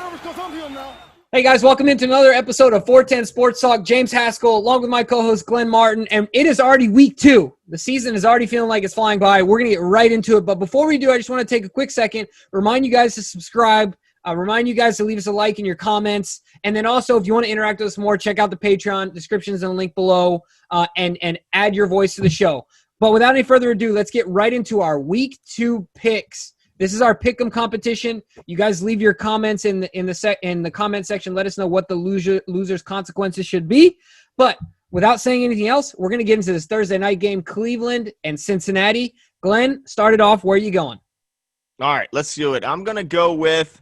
nervous because I'm here now. Hey guys, welcome into another episode of 410 Sports Talk. James Haskell, along with my co-host Glenn Martin, and it is already week 2. The season is already feeling like it's flying by. We're going to get right into it, but before we do, I just want to take a quick second, remind you guys to subscribe, remind you guys to leave us a like in your comments, and then also if you want to interact with us more, check out the Patreon. Description is in the link below, and add your voice to the show. But without any further ado, let's get right into our week 2 picks. This is our pick'em competition. You guys leave your comments in the comment section. Let us know what the loser's consequences should be. But without saying anything else, we're going to get into this Thursday night game, Cleveland and Cincinnati. Glenn, start it off. Where are you going? All right, let's do it. I'm going to go with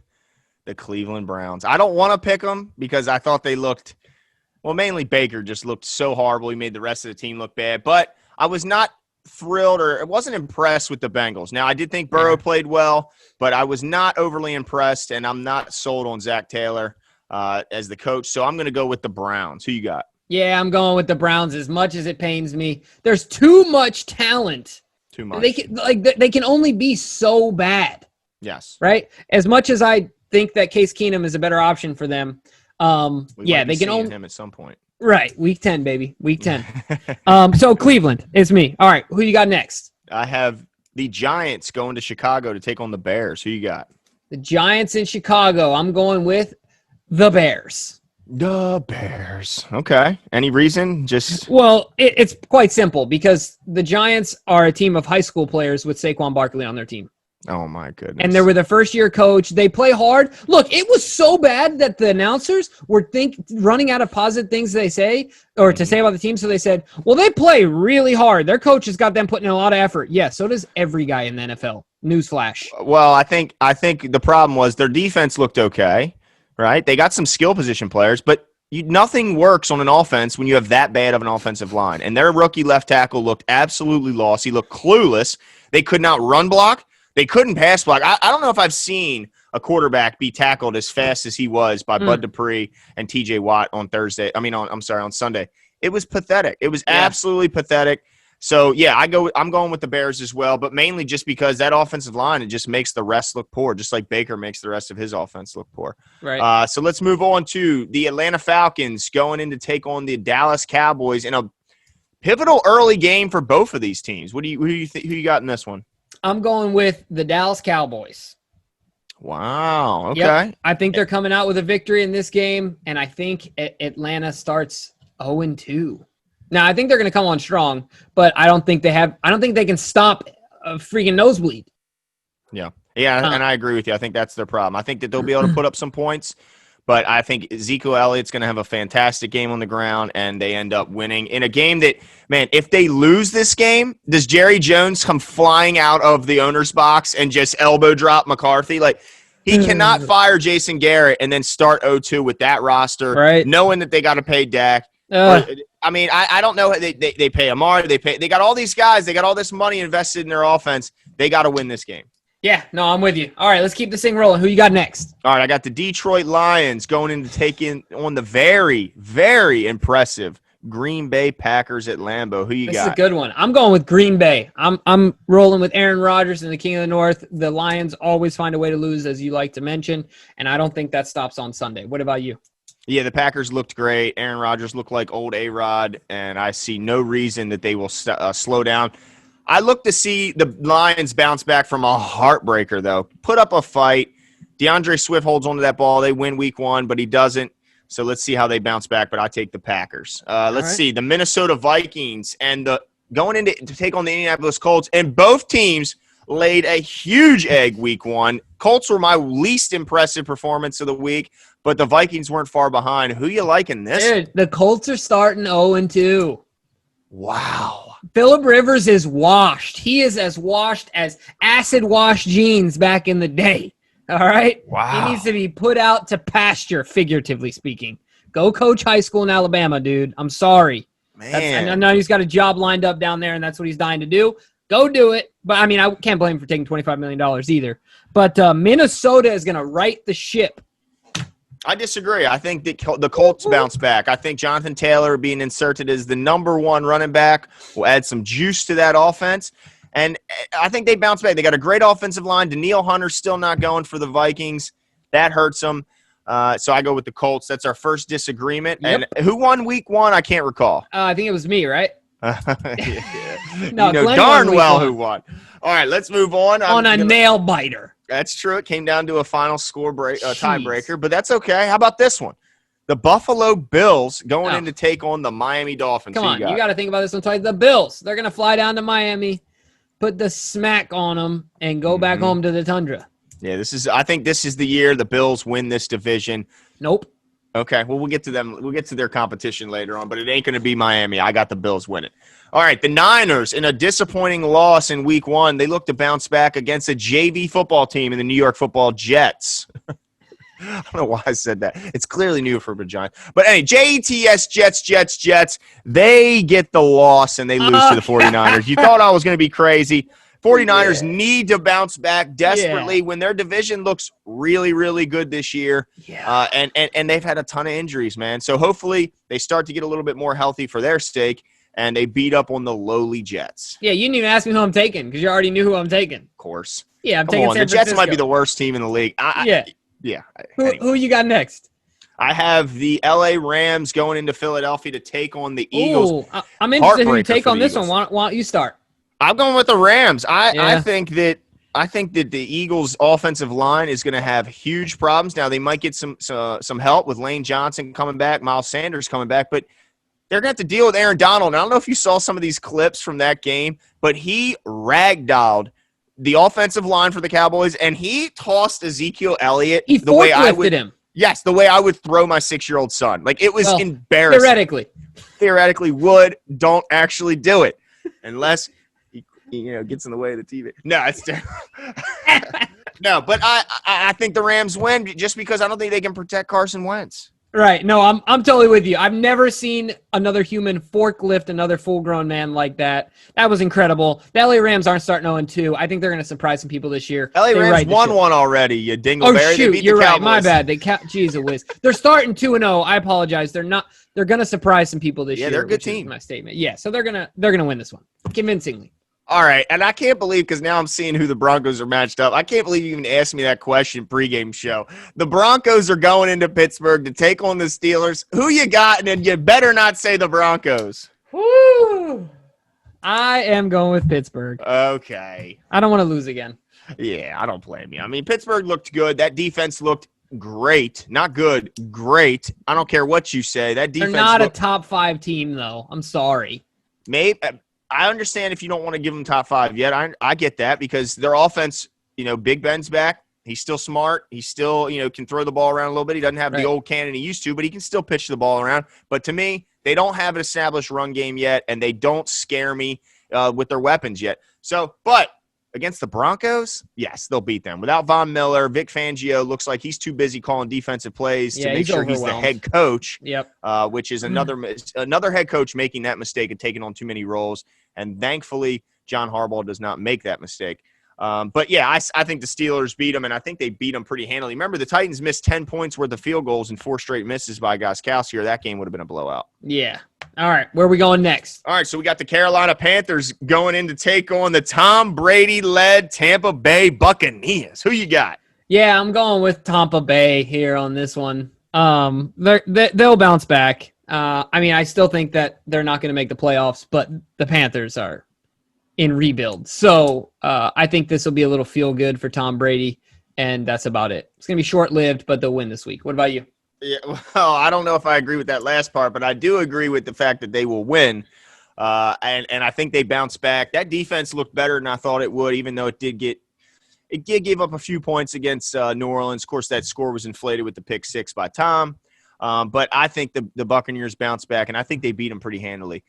the Cleveland Browns. I don't want to pick them because I thought they looked – well, mainly Baker just looked so horrible. He made the rest of the team look bad. But I was not – thrilled or I wasn't impressed with the Bengals. Now, I did think Burrow played well, but I was not overly impressed, and I'm not sold on Zach Taylor as the coach. So I'm going to go with the Browns. Who you got? Yeah, I'm going with the Browns as much as it pains me. There's too much talent. Too much. They can only be so bad. Yes. Right? As much as I think that Case Keenum is a better option for them, they can only – him at some point. Right. Week 10, baby. Week 10. So Cleveland, it's me. All right. Who you got next? I have the Giants going to Chicago to take on the Bears. Who you got? The Giants in Chicago. I'm going with the Bears. The Bears. Okay. Any reason? Well, it's quite simple because the Giants are a team of high school players with Saquon Barkley on their team. Oh, my goodness. And they were the first-year coach. They play hard. Look, it was so bad that the announcers were running out of positive things to say about the team, so they said, well, they play really hard. Their coach has got them putting in a lot of effort. Yeah, so does every guy in the NFL. Newsflash. Well, I think the problem was their defense looked okay, right? They got some skill position players, but nothing works on an offense when you have that bad of an offensive line. And their rookie left tackle looked absolutely lost. He looked clueless. They could not run block. They couldn't pass block. I don't know if I've seen a quarterback be tackled as fast as he was by Bud Dupree and T.J. Watt on Sunday. It was pathetic. It was absolutely pathetic. So, yeah, I'm going with the Bears as well, but mainly just because that offensive line, it just makes the rest look poor, just like Baker makes the rest of his offense look poor. Right. So let's move on to the Atlanta Falcons going in to take on the Dallas Cowboys in a pivotal early game for both of these teams. Who you got in this one? I'm going with the Dallas Cowboys. Wow. Okay. Yep. I think they're coming out with a victory in this game, and I think Atlanta starts 0-2. Now, I think they're going to come on strong, but I don't think they can stop a freaking nosebleed. Yeah. Yeah, and I agree with you. I think that's their problem. I think that they'll be able to put up some points, but I think Ezekiel Elliott's going to have a fantastic game on the ground, and they end up winning in a game that, man, if they lose this game, does Jerry Jones come flying out of the owner's box and just elbow drop McCarthy? Like, he cannot fire Jason Garrett and then start 0-2 with that roster, right, knowing that they got to pay Dak. I don't know. They pay Amari. They got all these guys. They got all this money invested in their offense. They got to win this game. Yeah, no, I'm with you. All right, let's keep this thing rolling. Who you got next? All right, I got the Detroit Lions going in to take in on the very, very impressive Green Bay Packers at Lambeau. Who you got? This is a good one. I'm going with Green Bay. I'm rolling with Aaron Rodgers and the King of the North. The Lions always find a way to lose, as you like to mention, and I don't think that stops on Sunday. What about you? Yeah, the Packers looked great. Aaron Rodgers looked like old A-Rod, and I see no reason that they will slow down. I look to see the Lions bounce back from a heartbreaker, though. Put up a fight. DeAndre Swift holds onto that ball. They win week 1, but he doesn't. So let's see how they bounce back, but I take the Packers. Let's see. The Minnesota Vikings and going into to take on the Indianapolis Colts, and both teams laid a huge egg week 1. Colts were my least impressive performance of the week, but the Vikings weren't far behind. Who you like in this? Dude, the Colts are starting 0-2. Wow. Phillip Rivers is washed. He is as washed as acid-washed jeans back in the day. All right? Wow. He needs to be put out to pasture, figuratively speaking. Go coach high school in Alabama, dude. I'm sorry. Man. I know he's got a job lined up down there, and that's what he's dying to do. Go do it. But, I mean, I can't blame him for taking $25 million either. But Minnesota is going to right the ship. I disagree. I think that the Colts bounce back. I think Jonathan Taylor being inserted as the number 1 running back will add some juice to that offense. And I think they bounce back. They got a great offensive line. Danielle Hunter's still not going for the Vikings. That hurts them. So I go with the Colts. That's our first disagreement. Yep. And who won week 1? I can't recall. I think it was me, right? Yeah. No, you know Glenn darn won well week 1. who won. All right, let's move on. On a nail biter. That's true. It came down to a final score Jeez. tiebreaker, but that's okay. How about this one? The Buffalo Bills going in to take on the Miami Dolphins. Come on, you got to think about this one twice. The Bills, they're going to fly down to Miami, put the smack on them, and go back home to the tundra. Yeah, I think this is the year the Bills win this division. Nope. Okay, well, we'll get to them. We'll get to their competition later on, but it ain't going to be Miami. I got the Bills winning. All right, the Niners, in a disappointing loss in week 1, they look to bounce back against a JV football team in the New York Football Jets. I don't know why I said that. It's clearly new for Giant. But anyway, Jets, Jets. They get the loss, and they lose to the 49ers. You thought I was going to be crazy. 49ers need to bounce back desperately when their division looks really, really good this year. Yeah. And they've had a ton of injuries, man. So hopefully they start to get a little bit more healthy for their sake, and they beat up on the lowly Jets. Yeah, you didn't even ask me who I'm taking because you already knew who I'm taking. Of course. Yeah, I'm taking San Francisco. The Jets might be the worst team in the league. Yeah. Who you got next? I have the LA Rams going into Philadelphia to take on the Eagles. Ooh, I'm interested in who you take on this one. Why don't you start? I'm going with the Rams. I think that the Eagles' offensive line is going to have huge problems. Now, they might get some help with Lane Johnson coming back, Miles Sanders coming back, but they're going to have to deal with Aaron Donald. And I don't know if you saw some of these clips from that game, but he ragdolled the offensive line for the Cowboys, and he tossed Ezekiel Elliott the way I would him. Yes, the way I would throw my 6-year-old son. Like, it was embarrassing. Theoretically would. Don't actually do it unless he gets in the way of the TV. No, it's terrible. No, but I think the Rams win just because I don't think they can protect Carson Wentz. Right. No, I'm totally with you. I've never seen another human forklift another full-grown man like that. That was incredible. The LA Rams aren't starting 0-2. I think they're going to surprise some people this year. LA Rams won one already, you dingleberry. Oh, shoot. You're right. My bad. Jeez whiz. They're starting 2-0. I apologize. They're going to surprise some people this year. Yeah, they're a good team. My statement. Yeah, so they're going to win this one convincingly. All right, and I can't believe, because now I'm seeing who the Broncos are matched up. I can't believe you even asked me that question pregame show. The Broncos are going into Pittsburgh to take on the Steelers. Who you got? And you better not say the Broncos. Woo! I am going with Pittsburgh. Okay. I don't want to lose again. Yeah, I don't blame you. I mean, Pittsburgh looked good. That defense looked great. Not good, great. I don't care what you say. That defense They're not a top 5 team, though. I'm sorry. Maybe. I understand if you don't want to give them top 5 yet. I get that because their offense, Big Ben's back. He's still smart. He still, can throw the ball around a little bit. He doesn't have the old cannon he used to, but he can still pitch the ball around. But to me, they don't have an established run game yet, and they don't scare me with their weapons yet. So, but against the Broncos, yes, they'll beat them. Without Von Miller, Vic Fangio looks like he's too busy calling defensive plays to make sure he's the head coach. Yep. Which is another head coach making that mistake and taking on too many roles. And thankfully, John Harbaugh does not make that mistake. But yeah, I think the Steelers beat them, and I think they beat them pretty handily. Remember, the Titans missed 10 points worth of field goals and 4 straight misses by Gostkowski, or that game would have been a blowout. Yeah. All right, where are we going next? All right, so we got the Carolina Panthers going in to take on the Tom Brady-led Tampa Bay Buccaneers. Who you got? Yeah, I'm going with Tampa Bay here on this one. They'll bounce back. I still think that they're not going to make the playoffs, but the Panthers are in rebuild. So I think this will be a little feel-good for Tom Brady, and that's about it. It's going to be short-lived, but they'll win this week. What about you? Yeah, well, I don't know if I agree with that last part, but I do agree with the fact that they will win. And I think they bounce back. That defense looked better than I thought it would, even though it did give up a few points against New Orleans. Of course, that score was inflated with the pick 6 by Tom. But I think the Buccaneers bounce back, and I think they beat them pretty handily.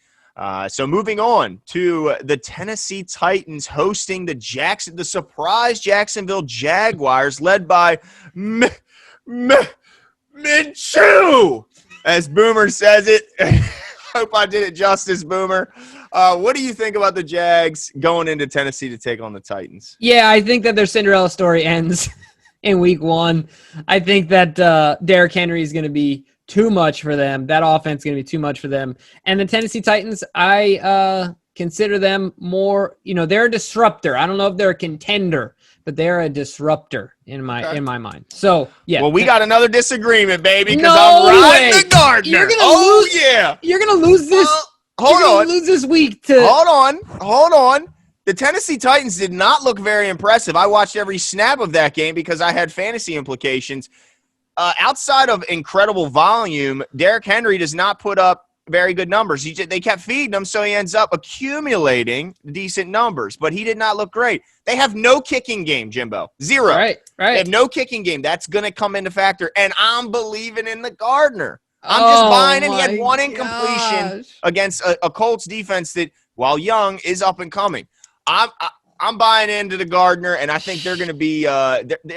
So moving on to the Tennessee Titans hosting the surprise Jacksonville Jaguars, led by Minshew, as Boomer says it. Hope I did it justice, Boomer. What do you think about the Jags going into Tennessee to take on the Titans? Yeah, I think that their Cinderella story ends in week 1. I think that Derrick Henry is going to be too much for them. That offense is going to be too much for them. And the Tennessee Titans, I consider them more, they're a disruptor. I don't know if they're a contender, but they're a disruptor in my mind. So, yeah. Well, we got another disagreement, baby, because No I'm riding way. the Gardner. You're gonna lose. Yeah. You're going to lose this. Lose this week to. Hold on. The Tennessee Titans did not look very impressive. I watched every snap of that game because I had fantasy implications. Outside of incredible volume, Derrick Henry does not put up very good numbers. They kept feeding him, so he ends up accumulating decent numbers. But he did not look great. They have no kicking game, Jimbo. Zero. Right. They have no kicking game. That's going to come into factor. And I'm believing in the Gardner. I'm just buying in. He had one incompletion against a Colts defense that, while young, is up and coming. I'm buying into the Gardner, and I think they're going to be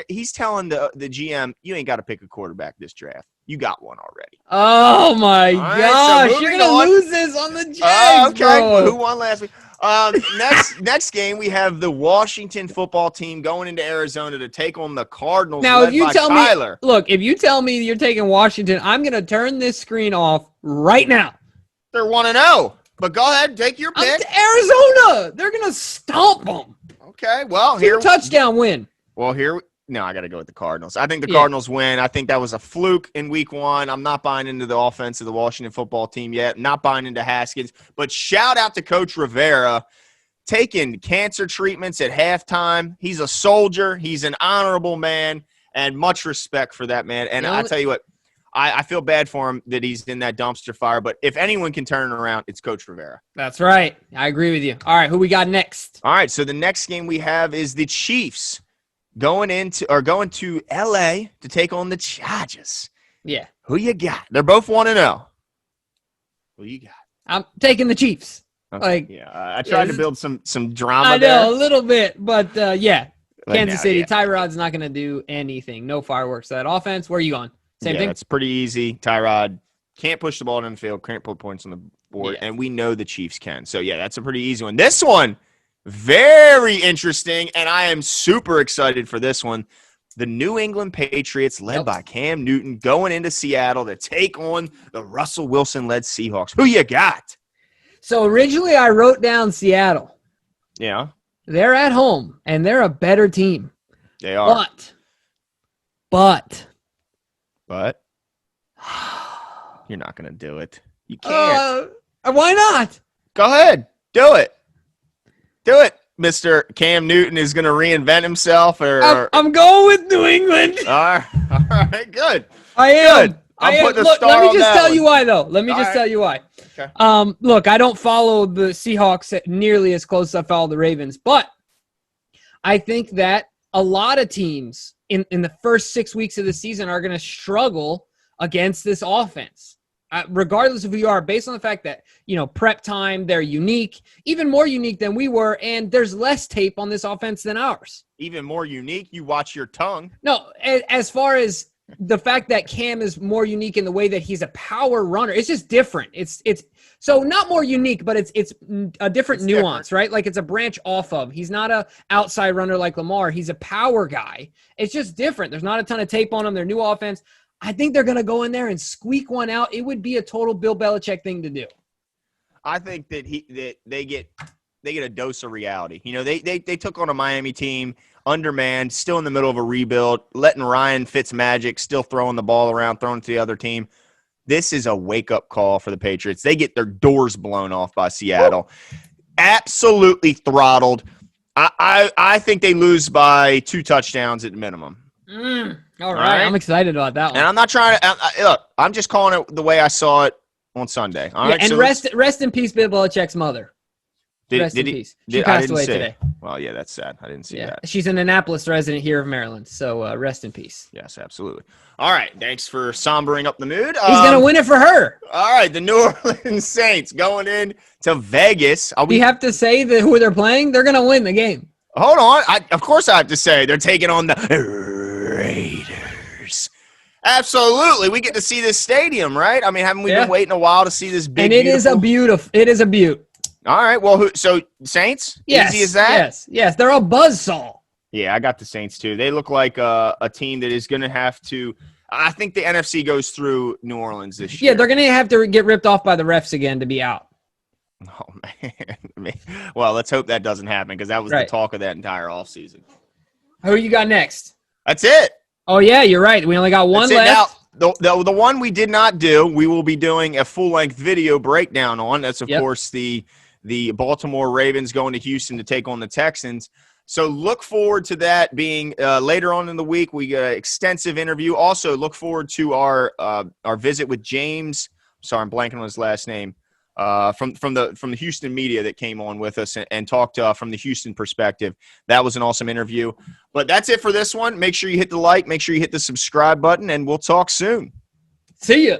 he's telling the GM, you ain't got to pick a quarterback this draft. You got one already. Oh, my gosh. So you're going to lose this on the Jags, okay. bro. Who won last week? Next game, we have the Washington football team going into Arizona to take on the Cardinals. Now, if you tell Tyler. me, look, if you tell me you're taking Washington, I'm going to turn this screen off right now. They're 1-0. But go ahead, take your pick. Arizona. They're going to stomp them. Okay, well, touchdown win. Well, no, I got to go with the Cardinals. I think the Cardinals win. I think that was a fluke in week 1. I'm not buying into the offense of the Washington football team yet. I'm not buying into Haskins. But shout out to Coach Rivera taking cancer treatments at halftime. He's a soldier. He's an honorable man, and much respect for that man. And I tell you what, I feel bad for him that he's in that dumpster fire. But if anyone can turn it around, it's Coach Rivera. That's right. I agree with you. All right, who we got next? All right, so the next game we have is the Chiefs going to L.A. to take on the Chargers. Yeah. Who you got? They're both 1-0. Who you got? I'm taking the Chiefs. Okay. I tried to build some drama there. I know, a little bit, but yeah. But Kansas City, Tyrod's not going to do anything. No fireworks to that offense. Where are you going? Same thing? That's pretty easy. Tyrod can't push the ball in the field, can't put points on the board, and we know the Chiefs can. So, that's a pretty easy one. This one, very interesting, and I am super excited for this one. The New England Patriots, led by Cam Newton, going into Seattle to take on the Russell Wilson-led Seahawks. Who you got? So, originally I wrote down Seattle. Yeah. They're at home, and they're a better team. They are. But you're not going to do it. You can't. Why not? Go ahead. Do it. Mr. Cam Newton is going to reinvent himself. I'm going with New England. All right. Good. I am. Good. I'm putting a Look, star let me on just that tell one. you why, though. Let me just tell you why. Okay. Look, I don't follow the Seahawks nearly as close as I follow the Ravens, but I think that a lot of teams in the first 6 weeks of the season are going to struggle against this offense, regardless of who you are, based on the fact that, prep time, they're unique, even more unique than we were, and there's less tape on this offense than ours. Even more unique, you watch your tongue. No, as far as the fact that Cam is more unique in the way that he's a power runner, it's just different. It's so not more unique, but it's a different nuance, right? Like it's a branch off of. He's not a outside runner like Lamar. He's a power guy. It's just different. There's not a ton of tape on him. Their new offense. I think they're going to go in there and squeak one out. It would be a total Bill Belichick thing to do. I think that they get a dose of reality. They took on a Miami team, undermanned, still in the middle of a rebuild, letting Ryan Fitzmagic still throwing the ball around, throwing to the other team. This is a wake-up call for the Patriots. They get their doors blown off by Seattle. Absolutely throttled. I think they lose by 2 touchdowns at minimum. All right. I'm excited about that one. And I'm not trying to look, I'm just calling it the way I saw it on Sunday. All right. And so rest in peace, Bill Belichick's mother. Rest in peace. She passed away today. Well, yeah, that's sad. I didn't see that. She's an Annapolis resident here of Maryland, so rest in peace. Yes, absolutely. All right, thanks for sombering up the mood. He's going to win it for her. All right, the New Orleans Saints going in to Vegas. Do you have to say who they're playing? They're going to win the game. Hold on. Of course I have to say they're taking on the Raiders. Absolutely. We get to see this stadium, right? I mean, haven't we been waiting a while to see this big, and it is a beaut. All right. Well, so Saints? Yes. Easy as that? Yes. They're a buzzsaw. Yeah, I got the Saints too. They look like a team that is going to have to – I think the NFC goes through New Orleans this year. Yeah, they're going to have to get ripped off by the refs again to be out. Oh, man. Well, let's hope that doesn't happen because that was the Right. talk of that entire offseason. Who you got next? That's it. Oh, yeah, you're right. We only got one That's it. left. Now, the one we did not do, we will be doing a full-length video breakdown on. That's, of course, the Baltimore Ravens going to Houston to take on the Texans. So look forward to that being later on in the week. We got an extensive interview. Also, look forward to our visit with James. Sorry, I'm blanking on his last name. From the Houston media that came on with us and talked from the Houston perspective. That was an awesome interview. But that's it for this one. Make sure you hit the like. Make sure you hit the subscribe button, and we'll talk soon. See ya.